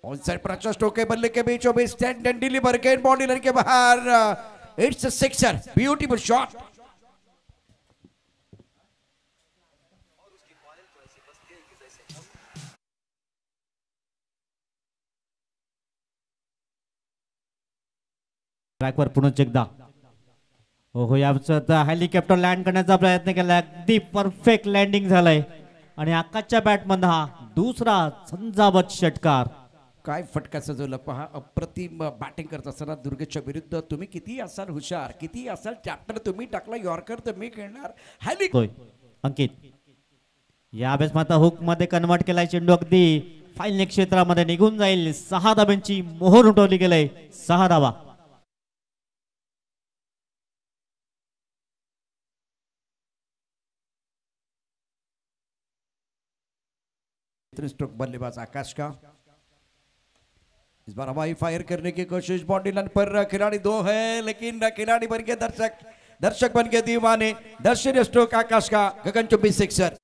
On side प्रचोर stroke के बल्ले के बीचों बीच स्टैंड एंड डिलीवर गेंद बाउंड्री लाइन के बाहर। It's a sixer, beautiful shot. ट्रॅकवर पुन्हा एकदा हो याचं हेलिकॉप्टर लँड करण्याचा प्रयत्न केला, अगदी परफेक्ट लँडिंग झालंय आणि आकाशच्या बॅटमधून हा दुसरा झंझावत षटकार। काय फटका सजवला पहा, अप्रतिम बॅटिंग करत असताना दुर्गेशच्या विरुद्ध तुम्ही किती असाल हुशार, किती असाल चॅप्टर, तुम्ही टाकला यॉर्कर तर मी खेळणार। अंकित या बेस माता हुक मध्ये कन्वर्ट केलाय चेंडू, अगदी फाईनल क्षेत्रामध्ये निघून जाईल। 6 धाब्यांची मोहर उठवली गेलंय, 6 धावा। स्ट्रोक बल्लेबाज आकाश का, इस बार हवाई फायर करने की कोशिश, बाउंड्री लाइन पर खिलाड़ी 2 है, लेकिन खिलाड़ी बन के दर्शक बन के दीवाने। दर्शनीय स्ट्रोक आकाश का, गगनचुंबी सिक्सर।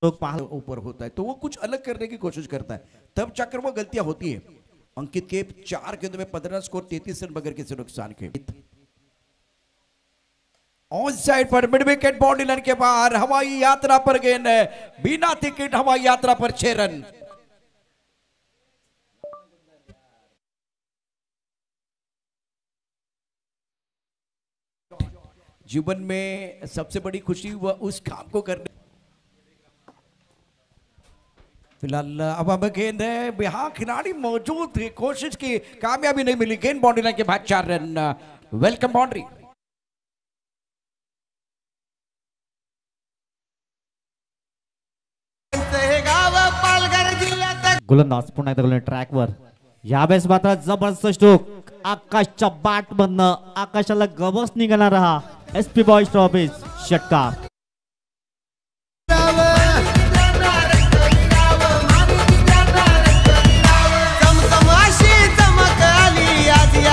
ऊपर होता है तो वो कुछ अलग करने की कोशिश करता है, तब चक्र वो गलतियां होती है। अंकित के 4 गेंदों में 15 स्कोर, 33 रन बगैर किसी नुकसान के। ऑन साइड पर मिड विकेट, बाउंड्री लाइन के बाहर, हवाई यात्रा पर गेंद है, बिना टिकट हवाई यात्रा पर 6 रन। जीवन में सबसे बड़ी खुशी वह उस काम को करने। फिलहाल अब हम गेंद है, यहाँ खिलाड़ी मौजूद थे, कोशिश की, कामयाबी नहीं मिली। गेंद बाउंड्री लाइन के बाद 4 रन, वेलकम बाउंड्री। गोलंदाज पुन्हा एकदा ट्रॅकवर, यावेळेस मात्र जबरदस्त स्ट्रोक आकाशच्या बॅट मधनं, आकाशाला गवस निघाला रहा। एसपी बॉयज ट्रॉफी षटकार।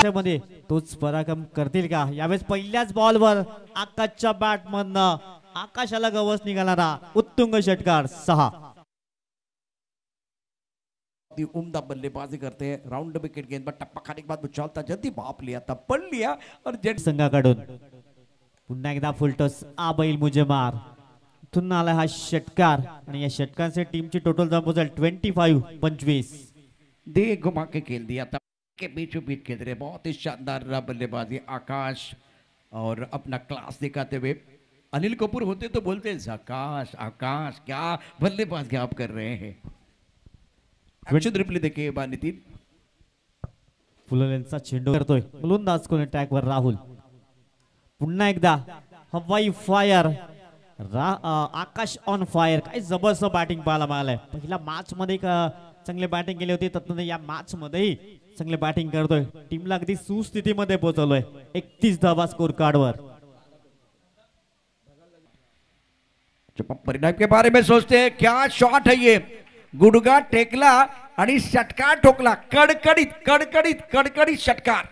मध्ये तोच पराक्रम करतील का यावेळेस? पहिल्याच बॉलवर आकाशच्या बॅट मधनं आकाशाला गवस निघाला, उत्तुंग षटकार, 6। उम्दा बल्लेबाजी करते हैं, राउंड विकेट गेंद पर टप्पा खाने के बाद उछालता जल्दी भाप लिया था, पढ़ लिया और जेट संघाकडून पुन्हा एकदा फुलटॉस, आ बैल मुझे मार, पुन्हा आला हा षटकार आणि या षटकांचे टीमची टोटल जमा पोहोचेल 25-25। दे घुमा के खेल दिया था, के बीचों बीच खेल रहे, बहुत ही शानदार बल्लेबाजी आकाश, और अपना क्लास दिखाते हुए। अनिल कपूर होते तो बोलते हैं आकाश आकाश क्या बल्लेबाजी आप कर रहे हैं। रिप्ले देखिए नितीन, फुललेंचा चेंडू करतोय गोलंदाज कोण ट्रॅकवर राहुल, पुन्हा एकदा हवाई फायर, आकाश ऑन फायर। काय जबरदस्त बॅटिंग पाहायला मिळालंय। पहिल्या मॅच मध्ये चांगली बॅटिंग केली होती, तत्नंतर या मॅच मध्येही चांगली बॅटिंग करतोय, टीमला अगदी सुस्थितीमध्ये पोहोचवलंय। 31 धावा स्कोर कार्डवर। परिणाम के बारे में सोचते हैं, क्या शॉट है ये, गुडगा टेकला आणि षटकार ठोकला, कडकडीत षटकार।